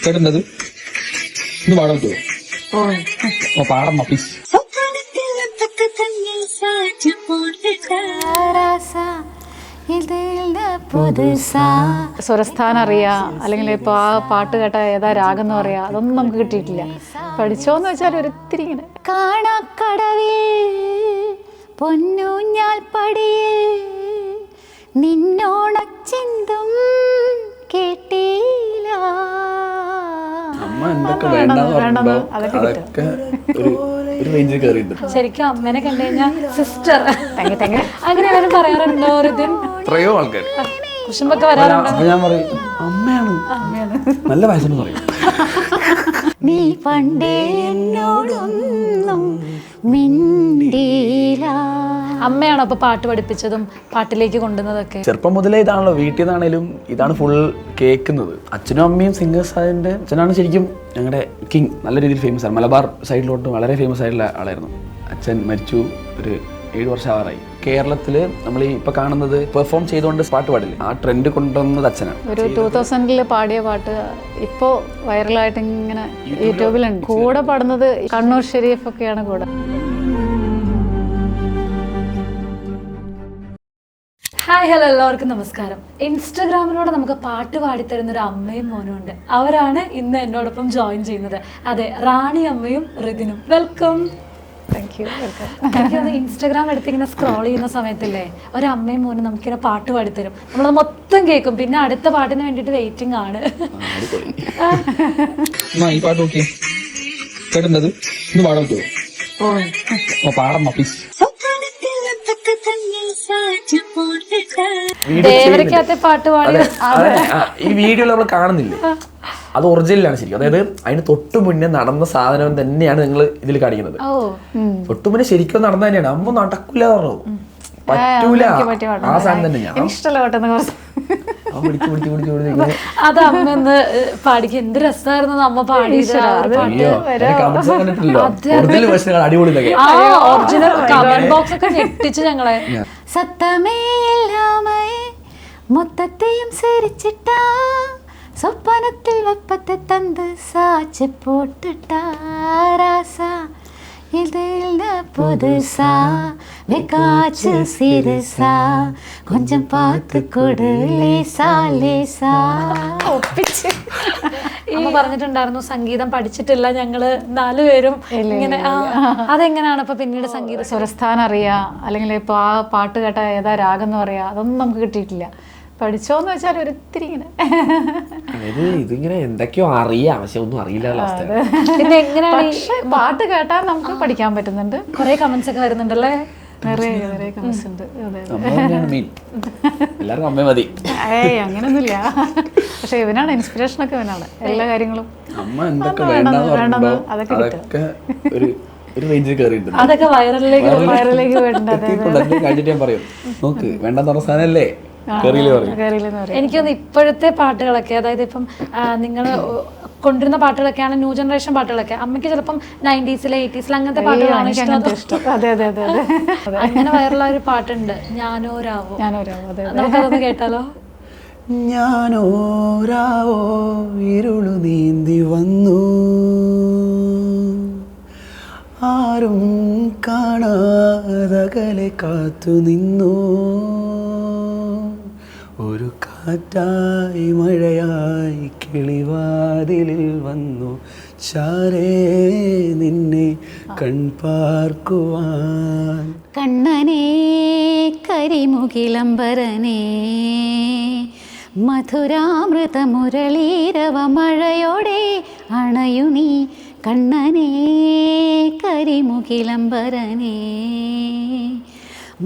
കേട്ടുന്നത് ഇന്ന് പാടാൻ പറ്റുമോ? പാടമ്മ പ്ലീസ്. സ്വരസ്ഥാനം അറിയാ, അല്ലെങ്കിൽ ഇപ്പൊ ആ പാട്ട് കേട്ട ഏതാ രാഗം എന്ന് പറയാ, അതൊന്നും നമുക്ക് കിട്ടിയിട്ടില്ല. പഠിച്ചോന്ന് വെച്ചാൽ ഒരിത്തിരി ഇങ്ങനെ കാണാക്കടവിൽ പൊന്നൂഞ്ഞാൽ പടിയിൽ നിന്നോണച്ചിന്തും കേട്ടില്ല. ശരിക്കും അമ്മേനെ കണ്ടു കഴിഞ്ഞാൽ സിസ്റ്റർ അങ്ങനെ എല്ലാവരും പറയാറുണ്ടോ? എത്രയോ ആൾക്കാർ കുശുമ്പൊക്കെ വരാറുണ്ടോ? ഞാൻ പറയും അമ്മയാണ്, നല്ല വയസ്സെന്ന് പറയും. നീ പണ്ടേ എന്നോടൊന്നും മിണ്ടിയില്ല. അമ്മയാണോ അപ്പൊ പാട്ട് പഠിപ്പിച്ചതും പാട്ടിലേക്ക് കൊണ്ടുവന്നതൊക്കെ? ചെറുപ്പം മുതലേ ഇതാണല്ലോ, വീട്ടിൽ നിന്നാണേലും ഇതാണ് ഫുൾ കേൾക്കുന്നത്. അച്ഛനും അമ്മയും സിംഗേഴ്സ് ആയതിന്റെ അച്ഛനാണ് ശരിക്കും ഞങ്ങളുടെ കിങ്. നല്ല രീതിയിൽ ഫേമസ് ആണ്. മലബാർ സൈഡിലോട്ട് വളരെ ഫേമസ് ആയിട്ടുള്ള ആളായിരുന്നു. അച്ഛൻ മരിച്ചു ഒരു 7 വർഷം ആവാറായി. കേരളത്തില് നമ്മൾ ഈ ഇപ്പൊ കാണുന്നത് പെർഫോം ചെയ്തുകൊണ്ട് പാട്ട് പാടില്ലേ, ആ ട്രെൻഡ് കൊണ്ടുവന്നത് അച്ഛനാണ്. ഒരു 2000 പാടിയ പാട്ട് ഇപ്പോ വൈറലായിട്ട് ഇങ്ങനെ യൂട്യൂബിലുണ്ട്. കൂടെ പാടുന്നത് കണ്ണൂർ ഷെരീഫ് ഒക്കെയാണ് കൂടെ. ഹായ് ഹലോ, എല്ലാവർക്കും നമസ്കാരം. ഇൻസ്റ്റഗ്രാമിലൂടെ നമുക്ക് പാട്ട് പാടിത്തരുന്ന ഒരു അമ്മയും മോനും ഉണ്ട്. അവരാണ് ഇന്ന് എന്നോടൊപ്പം ജോയിൻ ചെയ്യുന്നത്. അതെ, റാണി അമ്മയും റിതിനും. വെൽക്കം. Thank you. വെൽക്കം. എനിക്കൊന്ന് ഇൻസ്റ്റഗ്രാം എടുത്തിങ്ങനെ സ്ക്രോൾ ചെയ്യുന്ന സമയത്തില്ലേ, ഒരമ്മയും മോനും നമുക്കിങ്ങനെ പാട്ട് പാടിത്തരും. നമ്മളത് മൊത്തം കേൾക്കും. പിന്നെ അടുത്ത പാട്ടിന് വേണ്ടിയിട്ട് വെയിറ്റിംഗ് ആണ്. ഈ പാട്ട് നോക്കി കേട്ടുന്നത് ഇന്ന് പാടാൻ പറ്റുമോ? പാടമ്മ പ്ലീസ്. ദേവരക്കകത്തെ പാട്ട് പാടി ഈ വീഡിയോ നമ്മൾ കാണുന്നില്ലേ, അത് ഒറിജിനലാണ് ശരിക്കും. അതായത് അതിന് തൊട്ടു മുന്നേ നടന്ന സാധനം തന്നെയാണ് നിങ്ങൾ ഇതിൽ കാണിക്കുന്നത്. തൊട്ടു മുന്നേ ശരിക്കും നടന്ന തന്നെയാണ്. അമ്മ നടക്കൂല പറഞ്ഞു, പറ്റൂല, ആ സാധനം തന്നെ. ഞാൻ അത് അമ്മ ഒന്ന് പാടിക്ക്. എന്ത് രസമായിരുന്നു അമ്മ പാടിയത്. ഒറിജിനൽ കമന്റ് ബോക്സ് ഒക്കെ ഞെട്ടിച്ച് ഞങ്ങളെ. സത്തമേല്ലാമേ മൊത്തത്തെയും സിരിച്ചിട്ടാ സ്വപ്നത്തിൽ വെപ്പത്തെ തந்து சாச்சு போட்டுட்டா ராசா ഇതിൽ പുതുസാ വെക്കാച്ച് സിരസാ கொஞ்சம் பார்த்து கொடு ലേസാ ലേസാ. ഒപ്പിച്ച് അമ്മ പറഞ്ഞിട്ടുണ്ടായിരുന്നു സംഗീതം പഠിച്ചിട്ടില്ല ഞങ്ങള് 4 പേരും ഇങ്ങനെ. അതെങ്ങനെയാണ് അപ്പൊ പിന്നീട് സംഗീത സ്വരസ്ഥാനം അറിയാ, അല്ലെങ്കിൽ ഇപ്പൊ ആ പാട്ട് കേട്ട ഏതാ രാഗം എന്ന് പറയാ, അതൊന്നും നമുക്ക് കിട്ടിയിട്ടില്ല. പഠിച്ചോന്ന് വെച്ചാൽ ഒരിത്തിരി ഇങ്ങനെ ഇതിങ്ങനെ എന്തൊക്കെയോ അറിയാം, പക്ഷെ ഒന്നും അറിയില്ല. പിന്നെ എങ്ങനെയാണ് പാട്ട് കേട്ടാൽ നമുക്ക് പഠിക്കാൻ പറ്റുന്നുണ്ട്. കുറെ കമന്റ്സ് ഒക്കെ വരുന്നുണ്ടല്ലേ? നിറയെ കമന്റ്സ് ഉണ്ട്. എല്ലാവർക്കും അമ്മ മതി. അങ്ങനൊന്നുമില്ല. പക്ഷെ ഇവനാണ് ഇൻസ്പിറേഷൻ ഒക്കെ, ഇവനാണ് എല്ലാ കാര്യങ്ങളും. അമ്മ എന്തൊക്കെ വേണ്ടെന്ന് അതൊക്കെ ഒരു റേഞ്ചിൽ കയറിയിട്ടുണ്ട്. അതൊക്കെ വൈറലിലേക്ക് കഴിഞ്ഞിട്ട് ഞാൻ പറയും, നോക്ക് വേണ്ടെന്ന് പറഞ്ഞ സാധനല്ലേ എനിക്കൊന്ന് ഇപ്പോഴത്തെ പാട്ടുകളൊക്കെ, അതായത് ഇപ്പം നിങ്ങൾ കൊണ്ടിരുന്ന പാട്ടുകളൊക്കെയാണ് ന്യൂ ജനറേഷൻ പാട്ടുകളൊക്കെ. അമ്മയ്ക്ക് ചിലപ്പം 90s 80s അങ്ങനത്തെ പാട്ടുകളാണ് ഇഷ്ടം. അങ്ങനെ വൈറലായ ഒരു പാട്ടുണ്ട്, ഞാനോ രാവോ. നമുക്കതൊന്ന് കേട്ടാലോ? ഞാനോ രാവോ ഇരുളു നീന്തി വന്നു, ആരും കാണാതകലെ കാത്തു നിന്നു, ഒരു കാറ്റായി മഴയായി കിളിവാതിലിൽ വന്നു, ചാരേ നിന്നെ കൺപാർക്കുവാൻ. കണ്ണനേ കരിമുകിലംബരനേ മധുരാമൃത മുരളീരവ മഴയോടെ അണയു നീ, കണ്ണനേ കരിമുകിലംബരനേ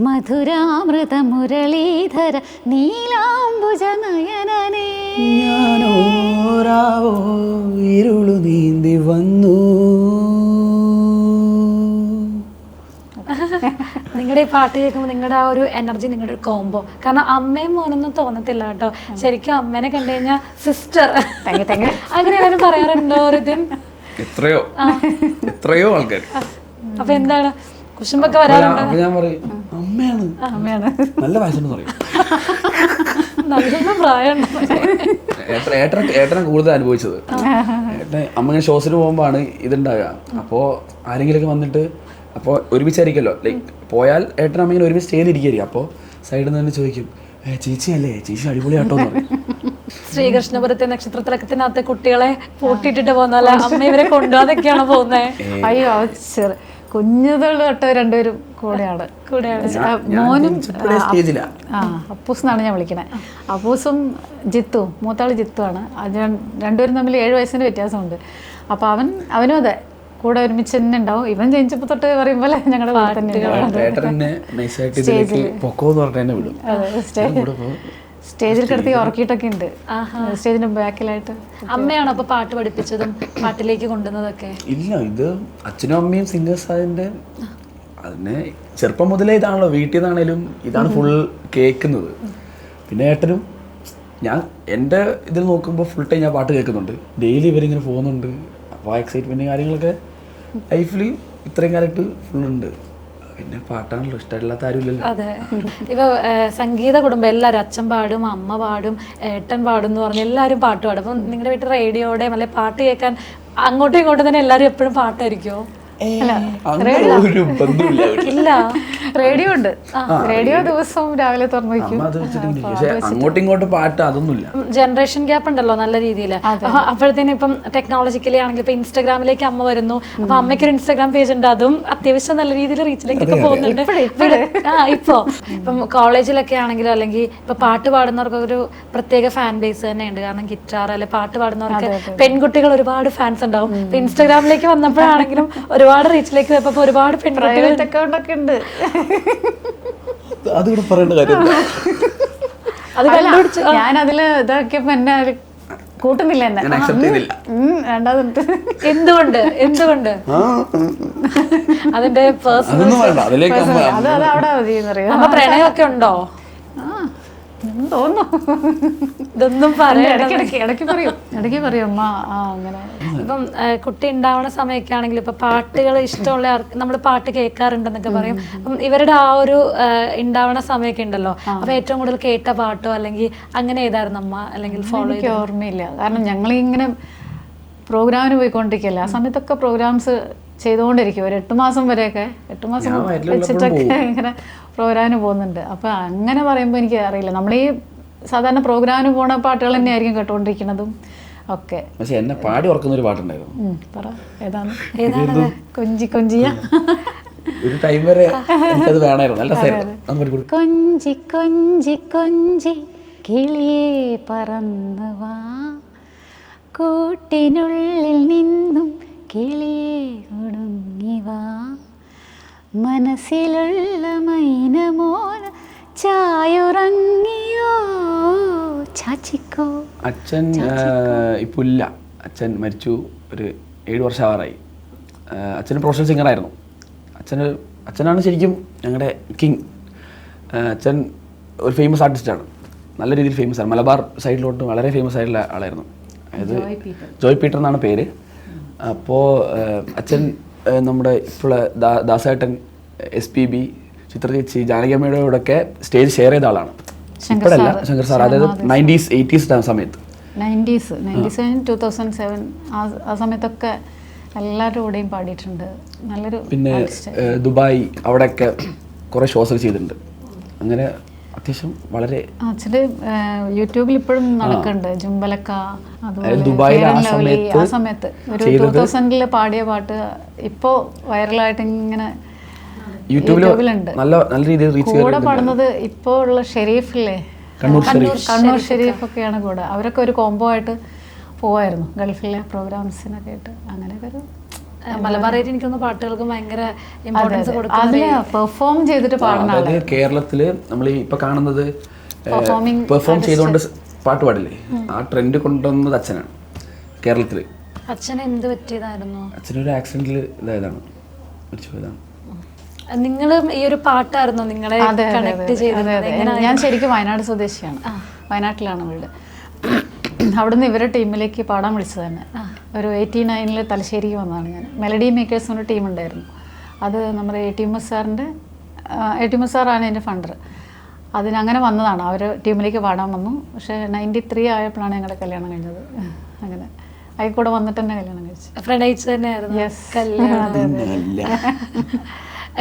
മധുരാമൃത മുരളീധര നീലാംബുജ നയനനേ. ഞാനോ രാവോ ഇരുളു നീന്തി വന്നു. നിങ്ങളുടെ ഈ പാട്ട് കേൾക്കുമ്പോൾ നിങ്ങളുടെ ആ ഒരു എനർജി, നിങ്ങളുടെ ഒരു കോംബോ. കാരണം അമ്മയും മോനൊന്നും തോന്നത്തില്ല കേട്ടോ. ശരിക്കും അമ്മേനെ കണ്ടു കഴിഞ്ഞാൽ സിസ്റ്റർ അങ്ങനെ എല്ലാവരും പറയാറുണ്ടോ? എത്രയോ ആൾക്കാർ. അപ്പൊ എന്താണ് കുശുമ്പൊക്കെ വരാറുണ്ടോ? ഞാൻ പറയും അമ്മയാണ്, നല്ല വയസ്സെന്ന് പറയും. നല്ല പ്രായമുണ്ട്. ഏട്ടനെ കൂടുതൽ അനുഭവിച്ചത്. അമ്മ ഇങ്ങനെ ഷോസിന് പോകുമ്പോഴാണ് ഇതുണ്ടാകുക. അപ്പോൾ ആരെങ്കിലുമൊക്കെ വന്നിട്ട് അപ്പോൾ ഒരുമിച്ചായിരിക്കുമല്ലോ, ലൈക്ക് പോയാൽ ഏട്ടൻ അമ്മ ഇങ്ങനെ ഒരുമിച്ച് സ്റ്റേജിലിരിക്കുകയായിരിക്കും. അപ്പോൾ സൈഡിൽ നിന്ന് തന്നെ ചോദിക്കും, ചേച്ചി അല്ലേ, ചേച്ചി അടിപൊളിയാട്ടോ എന്ന് പറയും. ശ്രീകൃഷ്ണപുരത്തെ നക്ഷത്രത്തിലകത്തിനകത്ത് കുട്ടികളെ പൂട്ടിയിട്ടിട്ട് പോകുന്നല്ല, അമ്മ ഇവരെ കൊണ്ടുപോകാതൊക്കെയാണ് പോകുന്നത്. അയ്യോ കുഞ്ഞുകൾ തൊട്ട് രണ്ടുപേരും കൂടെയാണ്. മോനും അപ്പൂസ് എന്നാണ് ഞാൻ വിളിക്കണേ. അപ്പൂസും ജിത്തും, മൂത്താള് ജിത്തുവാണ്. അത് രണ്ടുപേരും തമ്മിൽ 7 വയസ്സിന് വ്യത്യാസമുണ്ട്. അപ്പോൾ അവനും അതെ കൂടെ ഒരുമിച്ച് തന്നെ ഉണ്ടാവും. ഇവൻ ജനിച്ചപ്പോൾ തൊട്ട് പറയുമ്പോൾ ഞങ്ങളുടെ വീട്ടിൽ തന്നെ സ്റ്റേജിൽ കിടത്തി ഉറക്കിയിട്ടൊക്കെ ഉണ്ട്, സ്റ്റേജിന്റെ ബാക്കിലായിട്ട്. അമ്മയാണോ അപ്പൊ പാട്ട് പഠിപ്പിച്ചതും പാട്ടിലേക്ക് കൊണ്ടുവന്നതൊക്കെ? ഇല്ല, ഇത് അച്ഛനും അമ്മയും സിംഗേഴ്സ് ആയതിന്റെ അതിനെ ചെറുപ്പം മുതലേ ഇതാണല്ലോ, വീട്ടിൽ നിന്നാണേലും ഇതാണ് ഫുൾ കേൾക്കുന്നത്. പിന്നെ ഏട്ടനും ഞാൻ എൻ്റെ ഇതിൽ നോക്കുമ്പോൾ ഫുൾ ടൈം ഞാൻ പാട്ട് കേൾക്കുന്നുണ്ട്. ഡെയിലി ഇവരിങ്ങനെ പോകുന്നുണ്ട്. അപ്പോൾ എക്സൈറ്റ്മെൻറ്റ് കാര്യങ്ങളൊക്കെ ലൈഫിൽ ഇത്രയും കാലത്ത് ഫുള്ളുണ്ട്. പിന്നെ പാട്ടാണല്ലോ, ഇഷ്ടമില്ലാത്ത ആരുമില്ലല്ലോ. അതെ, ഇപ്പൊ സംഗീത കുടുംബം എല്ലാവരും, അച്ഛൻ പാടും, അമ്മ പാടും, ഏട്ടൻ പാടും എന്ന് പറഞ്ഞ് എല്ലാവരും പാട്ട് പാടും. അപ്പം നിങ്ങളുടെ വീട്ടിൽ റേഡിയോടെ അല്ലെ പാട്ട് കേൾക്കാൻ അങ്ങോട്ടും ഇങ്ങോട്ടും തന്നെ എല്ലാവരും എപ്പോഴും പാട്ടായിരിക്കുമോ? ഇല്ല, റേഡിയോ ഉണ്ട്. റേഡിയോ ദിവസവും രാവിലെ തുറന്നു വയ്ക്കും. അങ്ങോട്ടും ഇങ്ങോട്ടും പാട്ട് അതൊന്നുമില്ല. ജനറേഷൻ ഗ്യാപ്പ് ഉണ്ടല്ലോ നല്ല രീതിയിൽ. അപ്പോഴത്തേനും ഇപ്പം ടെക്നോളജിക്കലി ആണെങ്കിൽ ഇപ്പൊ ഇൻസ്റ്റാഗ്രാമിലേക്ക് അമ്മ വരുന്നു. അപ്പൊ അമ്മയ്ക്ക് ഒരു ഇൻസ്റ്റാഗ്രാം പേജ് ഉണ്ട്, അതും അത്യാവശ്യം നല്ല രീതിയിൽ റീച്ചിലേക്കൊക്കെ പോകുന്നുണ്ട്. ഇപ്പം കോളേജിലൊക്കെ ആണെങ്കിലും അല്ലെങ്കിൽ ഇപ്പൊ പാട്ട് പാടുന്നവർക്ക് ഒരു പ്രത്യേക ഫാൻ ബേസ് തന്നെ ഉണ്ട്. കാരണം ഗിറ്റാർ അല്ലെ പാട്ട് പാടുന്നവർക്ക് പെൺകുട്ടികൾ ഒരുപാട് ഫാൻസ് ഉണ്ടാവും. ഇപ്പൊ ഇൻസ്റ്റാഗ്രാമിലേക്ക് വന്നപ്പോഴാണെങ്കിലും ഒരുപാട് റീച്ചിലേക്ക് പോയപ്പോ ഒരുപാട് പെൺകുട്ടികൾ അക്കൗണ്ടൊക്കെ ഉണ്ട്. അതിവിടെ പറയേണ്ട കാര്യം അത് കണ്ടുപിടിച്ചു. ഞാൻ അതില് ഇതാക്കിയപ്പോ എന്നെ കൂട്ടുന്നില്ല, എന്നെ രണ്ടാമത്. എന്തുകൊണ്ട് അതിന്റെ പേഴ്സണൽ അത് അവിടെ മതിയെന്നറിയോ. അപ്പൊ പ്രണയമൊക്കെ ഉണ്ടോ? തോന്നുന്നു. ഇതൊന്നും ഇടയ്ക്ക് പറയും അമ്മ അങ്ങനെ. ഇപ്പം കുട്ടി ഉണ്ടാവുന്ന സമയമൊക്കെ ആണെങ്കിൽ ഇപ്പൊ പാട്ടുകൾ ഇഷ്ടമുള്ള നമ്മൾ പാട്ട് കേൾക്കാറുണ്ടെന്നൊക്കെ പറയും. അപ്പം ഇവരുടെ ആ ഒരു ഉണ്ടാവുന്ന സമയമൊക്കെ ഉണ്ടല്ലോ, അപ്പൊ ഏറ്റവും കൂടുതൽ കേട്ട പാട്ടോ അല്ലെങ്കിൽ അങ്ങനെ ഏതായിരുന്നു അമ്മ അല്ലെങ്കിൽ ഫോളോ? എനിക്ക് ഓർമ്മയില്ല, കാരണം ഞങ്ങളിങ്ങനെ പ്രോഗ്രാമിന് പോയിക്കൊണ്ടിരിക്കുകയല്ലേ. ആ സമയത്തൊക്കെ പ്രോഗ്രാംസ് ചെയ്തുകൊണ്ടിരിക്കും. ഒരു 8 മാസം വരെയൊക്കെ, 8 മാസം വെച്ചിട്ടൊക്കെ ഇങ്ങനെ പ്രോഗ്രാമിന് പോകുന്നുണ്ട്. അപ്പം അങ്ങനെ പറയുമ്പോൾ എനിക്ക് അറിയില്ല. നമ്മൾ ഈ സാധാരണ പ്രോഗ്രാമിന് പോണ പാട്ടുകൾ തന്നെയായിരിക്കും കേട്ടോണ്ടിരിക്കുന്നതും ഒക്കെ. പക്ഷെ എന്നെ പാടി ഉറക്കുന്ന ഒരു പാട്ടുണ്ടായിരുന്നു. പറ, ഏതാണ്? കൊഞ്ചി കൊഞ്ചിയ ഒരു ടൈം വരെ എനിക്കത് വേണമായിരുന്നു. കൊഞ്ചി കൊഞ്ചി കൊഞ്ചി കിളിയേ പറന്നു വാ, കൂട്ടിനുള്ളിൽ നിന്നും കിളിയേ ഒടുങ്ങി വാ, മനസ്സിലുള്ള മൈനമോന ചായുറങ്ങിയോ ചാച്ചിക്കോ. അച്ഛൻ ഇപ്പൊ ഇല്ല, അച്ഛൻ മരിച്ചു. ഒരു 7 വർഷം ആവാറായി. അച്ഛൻ പ്രൊഫഷണൽ സിംഗറായിരുന്നു. അച്ഛനാണ് ശരിക്കും ഞങ്ങളുടെ കിങ്. അച്ഛൻ ഒരു ഫേമസ് ആർട്ടിസ്റ്റാണ്, നല്ല രീതിയിൽ ഫേമസ് ആണ്. മലബാർ സൈഡിലോട്ട് വളരെ ഫേമസ് ആയിട്ടുള്ള ആളായിരുന്നു. അതായത് ജോയ് പീറ്റർ എന്നാണ് പേര്. അപ്പോൾ അച്ഛൻ നമ്മുടെ ഇപ്പോൾ ദാസേട്ടൻ, SPB, ചിത്രചേച്ചി, ജാനകിയമ്മയുടെ കൂടെയൊക്കെ സ്റ്റേജ് ഷെയർ ചെയ്ത ആളാണ്. ഇപ്പോഴല്ല, ശങ്കർ സാർ. അതായത് 90s 80s സമയത്ത്, 90s 2007 ആ സമയത്തൊക്കെ എല്ലാവരുടെ കൂടെയും പാടിയിട്ടുണ്ട്. നല്ലൊരു. പിന്നെ ദുബായ് അവിടെയൊക്കെ കുറേ ഷോസ് ചെയ്തിട്ടുണ്ട്. അങ്ങനെ അത്യാവശ്യം വളരെ ആക്ച്വലി യൂട്യൂബിൽ ഇപ്പോഴും നടക്കുന്നുണ്ട് ജുംബലക്ക. ദുബായിൽ ആ സമയത്ത് ഒരു 2000 പാടിയ പാട്ട് ഇപ്പോൾ വൈറലായിട്ട് ഇങ്ങനെ യൂട്യൂബിലുണ്ട്. നല്ല രീതിയിൽ റീച്ച് കൂടെ പാടുന്നത് ഇപ്പോൾ ഉള്ള ഷെരീഫില്ലേ, കണ്ണൂർ ഷെരീഫ് ഒക്കെയാണ് കൂടെ. അവരൊക്കെ ഒരു കോംബോ ആയിട്ട് പോവായിരുന്നു ഗൾഫിലെ പ്രോഗ്രാംസിനൊക്കെ ആയിട്ട്. അങ്ങനെയൊക്കെ ഒരു മലബാർ എനിക്കൊന്ന് പാട്ടുകൾക്ക് ഭയങ്കര ഇമ്പോർട്ടൻസ് അതില് പെർഫോം ചെയ്തിട്ട് പാടുന്ന. കേരളത്തില് നമ്മൾ ഇപ്പൊ കാണുന്നത് പെർഫോം ചെയ്തുകൊണ്ട് പാട്ട് പാടില്ലേ, ആ ട്രെൻഡ് കൊണ്ടുവന്നത് അച്ഛനാണ് കേരളത്തില്. അച്ഛന് എന്ത് പറ്റിയതായിരുന്നു? അച്ഛനൊരു ആക്സിഡന്റിൽ ഇതായതാണ്, മരിച്ചുപോയതാണ്. നിങ്ങളും ഈ ഒരു പാട്ടായിരുന്നു നിങ്ങളെ കണക്ട് ചെയ്തത്? ഞാൻ ശരിക്കും വയനാട് സ്വദേശിയാണ്, വയനാട്ടിലാണ് വീട്. അവിടുന്ന് ഇവരുടെ ടീമിലേക്ക് പാടാൻ വിളിച്ചത് തന്നെ. ഒരു 89 തലശ്ശേരിക്ക് വന്നതാണ് ഞാൻ. മെലഡി മേക്കേഴ്സ് എന്നൊരു ടീമുണ്ടായിരുന്നു. അത് നമ്മുടെ ATM സാറിൻ്റെ, ATM സാറാണ് എൻ്റെ ഫണ്ടർ. അതിനങ്ങനെ വന്നതാണ്. അവർ ടീമിലേക്ക് പാടാൻ വന്നു. പക്ഷേ 93 ആയപ്പോഴാണ് ഞങ്ങളുടെ കല്യാണം കഴിഞ്ഞത്. അങ്ങനെ അതിൽ വന്നിട്ട് തന്നെ കല്യാണം കഴിച്ചു. പ്രണയിച്ചു തന്നെയായിരുന്നു. യെസ്.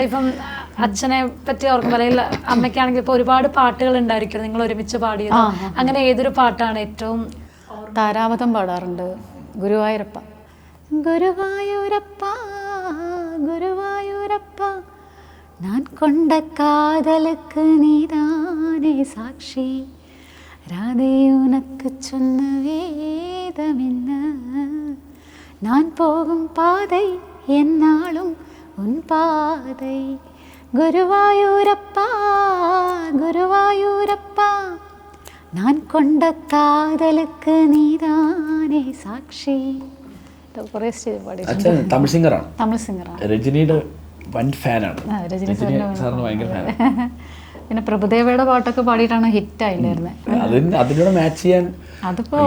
ഇപ്പം അച്ഛനെ പറ്റി ഓർക്കുമ്പോൾ അല്ലെങ്കിൽ അമ്മയ്ക്കാണെങ്കിൽ ഇപ്പോൾ ഒരുപാട് പാട്ടുകൾ ഉണ്ടായിരിക്കും നിങ്ങൾ ഒരുമിച്ച് പാടിയത്. അങ്ങനെ ഏതൊരു പാട്ടാണ് ഏറ്റവും? താരാപഥം പാടാറുണ്ട്. ഗുരുവായൂരപ്പ ഗുരുവായൂരപ്പ ഗുരുവായൂരപ്പ நான் கொண்ட காதலுக்கு நீதானே சாட்சி ராதே உனக்கு சொன்ன வேதம் என்ன நான் போகும் பாதை என்னாலும் உன் பாதை குருவாயூரப்பா குருவாயூரப்பா நான் கொண்ட காதலுக்கு നീതാനേ സാക്ഷി. കുറേ സ്റ്റേജ് പാടി. അച്ഛൻ തമിഴ് സിംഗറാണ്. തമിഴ് സിംഗറാണ്. രജനിയുടെ വൻ ഫാനാണ്. രജനി സാറിന് ഭയങ്കര ഫാനാണ്. പിന്നെ പ്രഭുദേവയുടെ പാട്ടൊക്കെ പാടിയിട്ടാണ് ഹിറ്റ് ആയില്ലായിരുന്നത്. അതിനോട് മാച്ച് ചെയ്യാൻ അതിപ്പോ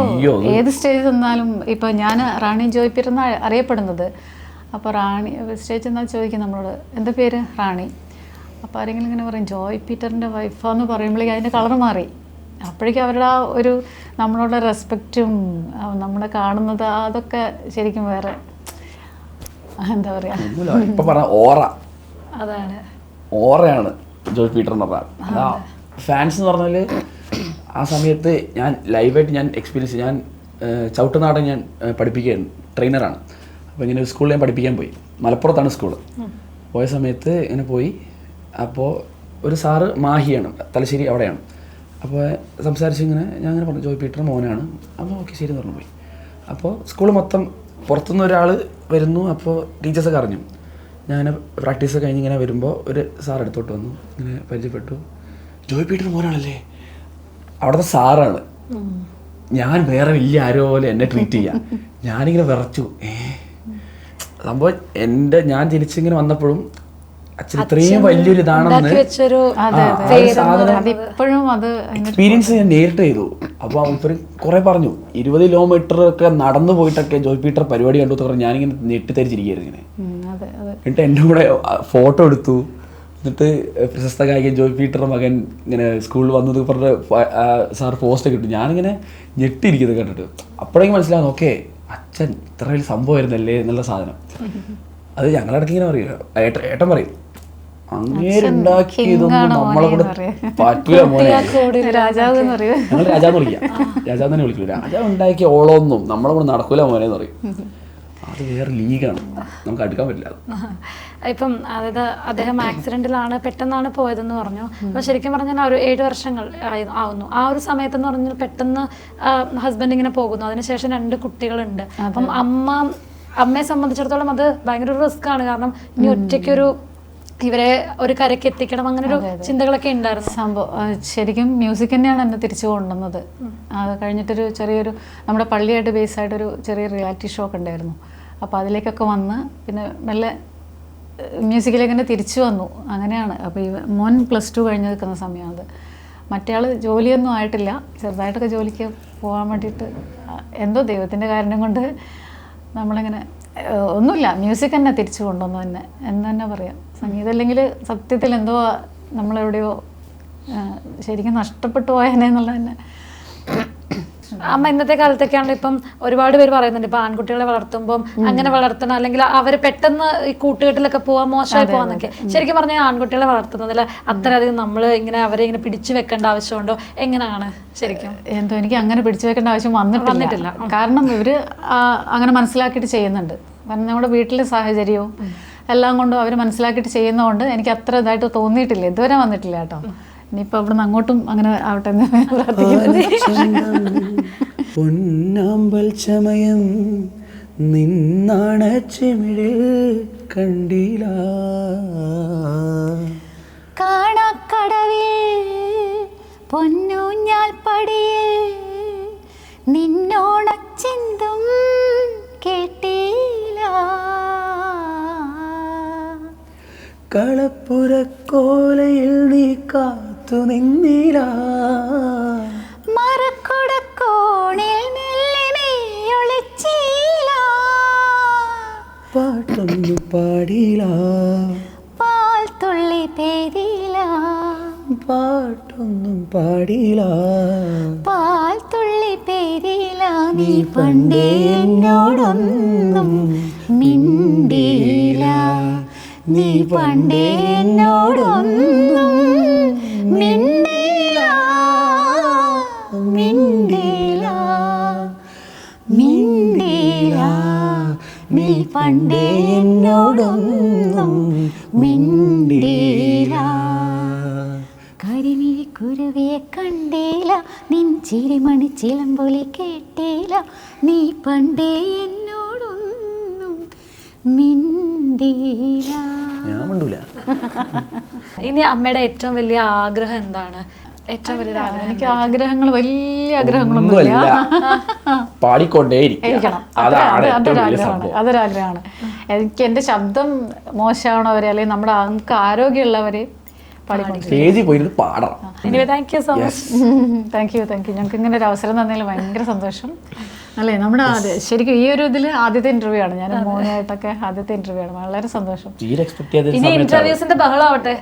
ഏത് സ്റ്റേജിൽ നിന്നാലും ഇപ്പൊ ഞാൻ റാണി ജോയ് പീറ്റർ എന്നാണ് അറിയപ്പെടുന്നത്. അപ്പോൾ റാണി സ്റ്റേജിൽ എന്നാൽ ചോദിക്കും നമ്മളോട് എന്താ പേര്? റാണി. അപ്പോൾ ആരെങ്കിലും ഇങ്ങനെ പറയും ജോയ് പീറ്ററിൻ്റെ വൈഫാന്ന് പറയുമ്പോഴേക്കും അതിൻ്റെ കളർ മാറി. അപ്പോഴേക്കും അവരുടെ ആ ഒരു നമ്മളോട് റെസ്പെക്റ്റും നമ്മളെ കാണുന്നത് അതൊക്കെ ശരിക്കും വേറെ എന്താ പറയുക. ഇപ്പൊ പറഞ്ഞ ഓറ, അതാണ് ഓറയാണ് ജോയ് പീറ്റർ എന്ന് പറഞ്ഞാൽ. ഫാൻസ് എന്ന് പറഞ്ഞാൽ ആ സമയത്ത് ഞാൻ ലൈവായിട്ട് ഞാൻ എക്സ്പീരിയൻസ്, ഞാൻ ചവിട്ടുനാടൻ ഞാൻ പഠിപ്പിക്കുകയായിരുന്നു, ട്രെയിനറാണ്. അപ്പോൾ ഇങ്ങനെ ഒരു സ്കൂളിൽ ഞാൻ പഠിപ്പിക്കാൻ പോയി. മലപ്പുറത്താണ് സ്കൂള്. പോയ സമയത്ത് ഇങ്ങനെ പോയി. അപ്പോൾ ഒരു സാറ് മാഹിയാണ്, തലശ്ശേരി അവിടെയാണ്. അപ്പോൾ സംസാരിച്ച് ഇങ്ങനെ ഞാൻ അങ്ങനെ പറഞ്ഞു ജോയ് പീറ്റർ മോനാണ്. അപ്പോൾ ഓക്കെ ശരി എന്ന് പറഞ്ഞു പോയി. അപ്പോൾ സ്കൂൾ മൊത്തം പുറത്തുനിന്ന് ഒരാൾ വരുന്നു. അപ്പോൾ ടീച്ചേഴ്സൊക്കെ അറിഞ്ഞു. ഞാൻ പ്രാക്ടീസ് കഴിഞ്ഞ് ഇങ്ങനെ വരുമ്പോൾ ഒരു സാർ അടുത്തോട്ട് വന്നു, ഇങ്ങനെ പരിചയപ്പെട്ടു. ജോയ് പീറ്റർ മോനാണല്ലേ? അവിടുത്തെ സാറാണ്. ഞാൻ വേറെ വലിയ ആരോ പോലെ എന്നെ ട്രീറ്റ് ചെയ്യാം. ഞാനിങ്ങനെ വിറച്ചു. സംഭവം ഞാൻ തിരിച്ചിങ്ങനെ വന്നപ്പോഴും അച്ഛൻ ഇത്രയും വലിയൊരു ഇതാണെന്ന് എക്സ്പീരിയൻസ് ഞാൻ നേരിട്ട് ചെയ്തു. അപ്പോൾ അവര് കുറെ പറഞ്ഞു 20 കിലോമീറ്റർ ഒക്കെ നടന്നു പോയിട്ടൊക്കെ ജോയ് പീറ്റർ പരിപാടി കണ്ടു എന്ന് പറഞ്ഞ് ഞാനിങ്ങനെ ഞെട്ടിത്തരിച്ചിരിക്കുകയായിരുന്നു ഇങ്ങനെ. എന്നിട്ട് എൻ്റെ കൂടെ ഫോട്ടോ എടുത്തു. എന്നിട്ട് പ്രശസ്ത ഗായകൻ ജോയ് പീറ്ററുടെ മകൻ ഇങ്ങനെ സ്കൂളിൽ വന്നത് പറഞ്ഞ സാർ പോസ്റ്റ് ഒക്കെ ഇട്ടു. ഞാനിങ്ങനെ ഞെട്ടിയിരിക്കുന്നത് കണ്ടിട്ട് അപ്പോഴേക്കും മനസ്സിലാകുന്നു ഓക്കെ അച്ഛൻ ഇത്ര വലിയ സംഭവമായിരുന്നല്ലേ എന്നുള്ള സാധനം. അത് ഞങ്ങളടക്ക് ഇങ്ങനെ പറയും, ഏട്ടൻ പറയും അങ്ങേരുണ്ടാക്കിയതൊന്നും നമ്മളെ കൂടെ പറ്റൂല മോനെ. രാജാവ് എന്ന് പറയും. ഞങ്ങൾ രാജാന്ന് വിളിക്കാം, രാജാവ് തന്നെ വിളിക്കില്ല. രാജാവ് ഉണ്ടാക്കിയ ഓളൊന്നും നമ്മളെ കൂടെ നടക്കൂല മോനെ എന്ന് പറയും. അത് വേറെ ലീഗാണ്, നമുക്ക് അടുക്കാൻ പറ്റില്ല. ഇപ്പം അതായത് അദ്ദേഹം ആക്സിഡന്റിലാണ് പെട്ടെന്നാണ് പോയതെന്ന് പറഞ്ഞു. അപ്പൊ ശരിക്കും പറഞ്ഞാൽ ഒരു 7 വർഷങ്ങൾ ആവുന്നു. ആ ഒരു സമയത്തെന്ന് പറഞ്ഞാൽ പെട്ടെന്ന് ഹസ്ബൻഡ് ഇങ്ങനെ പോകുന്നു. അതിനുശേഷം 2 കുട്ടികളുണ്ട്. അപ്പം അമ്മയെ സംബന്ധിച്ചിടത്തോളം അത് ഭയങ്കര ഒരു റിസ്ക് ആണ്. കാരണം ഇനി ഒറ്റയ്ക്കൊരു ഇവരെ ഒരു കരയ്ക്ക് എത്തിക്കണം, അങ്ങനെ ഒരു ചിന്തകളൊക്കെ ഉണ്ടായിരുന്നു. സംഭവം ശരിക്കും മ്യൂസിക് തന്നെയാണ് എന്നെ തിരിച്ചു കൊണ്ടുവന്നത്. അത് കഴിഞ്ഞിട്ടൊരു ചെറിയൊരു നമ്മുടെ പള്ളിയായിട്ട് ബേസായിട്ടൊരു ചെറിയ റിയാലിറ്റി ഷോ ഒക്കെ ഉണ്ടായിരുന്നു. അപ്പോൾ അതിലേക്കൊക്കെ വന്ന് പിന്നെ മെല്ലെ മ്യൂസിക്കിലേക്ക് തന്നെ തിരിച്ചു വന്നു. അങ്ങനെയാണ്. അപ്പോൾ ഈ മോൻ +2 കഴിഞ്ഞ് നിൽക്കുന്ന സമയം. അത് മറ്റേ ആൾ ജോലിയൊന്നും ആയിട്ടില്ല, ചെറുതായിട്ടൊക്കെ ജോലിക്ക് പോകാൻ വേണ്ടിയിട്ട് എന്തോ ദൈവത്തിൻ്റെ കാരണം കൊണ്ട് നമ്മളിങ്ങനെ ഒന്നുമില്ല, മ്യൂസിക് തന്നെ തിരിച്ചു കൊണ്ടുവന്നു തന്നെ എന്ന് തന്നെ പറയാം. സംഗീതം അല്ലെങ്കിൽ സത്യത്തിൽ എന്തോ നമ്മളെവിടെയോ ശരിക്കും നഷ്ടപ്പെട്ടു പോയനെ എന്നുള്ളത് തന്നെ. അമ്മ ഇന്നത്തെ കാലത്തൊക്കെയാണെങ്കിൽ ഇപ്പം ഒരുപാട് പേര് പറയുന്നുണ്ട് ഇപ്പൊ ആൺകുട്ടികളെ വളർത്തുമ്പോൾ അങ്ങനെ വളർത്തണം, അല്ലെങ്കിൽ അവര് പെട്ടെന്ന് ഈ കൂട്ടുകെട്ടിലൊക്കെ പോവാൻ മോശമായി പോവാന്നൊക്കെ. ശരിക്കും പറഞ്ഞാൽ ആൺകുട്ടികളെ വളർത്തുന്നതിൽ അത്രയധികം നമ്മൾ ഇങ്ങനെ അവരെ ഇങ്ങനെ പിടിച്ചു വെക്കേണ്ട ആവശ്യമുണ്ടോ? എങ്ങനെയാണ് ശരിക്കും? എന്തോ എനിക്ക് അങ്ങനെ പിടിച്ചു വെക്കേണ്ട ആവശ്യം വന്നിട്ടില്ല. കാരണം ഇവര് അങ്ങനെ മനസ്സിലാക്കിയിട്ട് ചെയ്യുന്നുണ്ട്. കാരണം നമ്മുടെ വീട്ടിലെ സാഹചര്യവും എല്ലാം കൊണ്ടും അവർ മനസ്സിലാക്കിയിട്ട് ചെയ്യുന്നതുകൊണ്ട് എനിക്ക് അത്ര ഇതായിട്ട് തോന്നിയിട്ടില്ല, ഇതുവരെ വന്നിട്ടില്ല കേട്ടോ. ഇനിയിപ്പോൾ ഇവിടുന്ന് അങ്ങോട്ടും അങ്ങനെ ആവട്ടെ എന്ന് പ്രാർത്ഥിക്കുന്നു. പൊന്നാമ്പൽ ചമയം നിന്നാണച്ചിമിഴിൽ കണ്ടില്ല കാണക്കടവിൽ പൊന്നൂഞ്ഞാൽ പടിയിൽ നിന്നോണച്ചിന്തും കേട്ടില്ല കളപ്പുരക്കോലയിൽ നീ കാത്തു നിന്നില്ല മരക്കുടക്കോണിൽ മെല്ലെ ഒളിച്ചില്ല പാട്ടൊന്നു പാടില്ല പാൽ തുള്ളി പെയ്തില്ല പാട്ടൊന്നും പാടില്ല, പാൽ തുള്ളി പേരില നീ പണ്ടേ എന്നോടൊന്നും മിണ്ടിയില്ല, നീ പണ്ടേ എന്നോടൊന്നും മിണ്ടിയില്ല, മിണ്ടിയില്ല, മിണ്ടിയില്ല, നീ പണ്ടേ എന്നോടൊന്നും മിണ്ടിയില്ല. കരിമിഴിക്കുരുവിയെ കണ്ടേല, നിൻ ചിരിമണി ചിലമ്പൊലി കേട്ടേല, നീ പണ്ടേ എന്നോടൊന്നും മിണ്ടിയില്ല. ഞാൻ മിണ്ടൂല. ഇനി അമ്മയുടെ ഏറ്റവും വലിയ ആഗ്രഹം എന്താണ്? ഏറ്റവും വലിയ ആഗ്രഹം? എനിക്ക് ആഗ്രഹങ്ങൾ, വലിയ ആഗ്രഹങ്ങളൊന്നുമില്ല. പാടിക്കൊണ്ടേയിരിക്കണം, അതൊരാഗ്രഹമാണ്. എനിക്ക് എൻ്റെ ശബ്ദം മോശമാണവരെ അല്ലെങ്കിൽ നമുക്ക് ആരോഗ്യമുള്ളവരെ സ്റ്റേജിൽ പോയിട്ട് പാടണം. Thank you so much. Thank you. ഞങ്ങൾക്ക് ഇങ്ങനെ ഒരു അവസരം തന്നതിൽ ഭയങ്കര സന്തോഷം. അല്ലേ, നമ്മുടെ ശരിക്കും ഈ ഒരു ഇതിൽ ആദ്യത്തെ ഇന്റർവ്യൂ ആണ്, ഞാൻ മോനായിട്ടൊക്കെ ആദ്യത്തെ ഇന്റർവ്യൂ ആണ്. വളരെ സന്തോഷം. ഇനി ഇന്റർവ്യൂസിന്റെ ബഹളാവട്ടെ.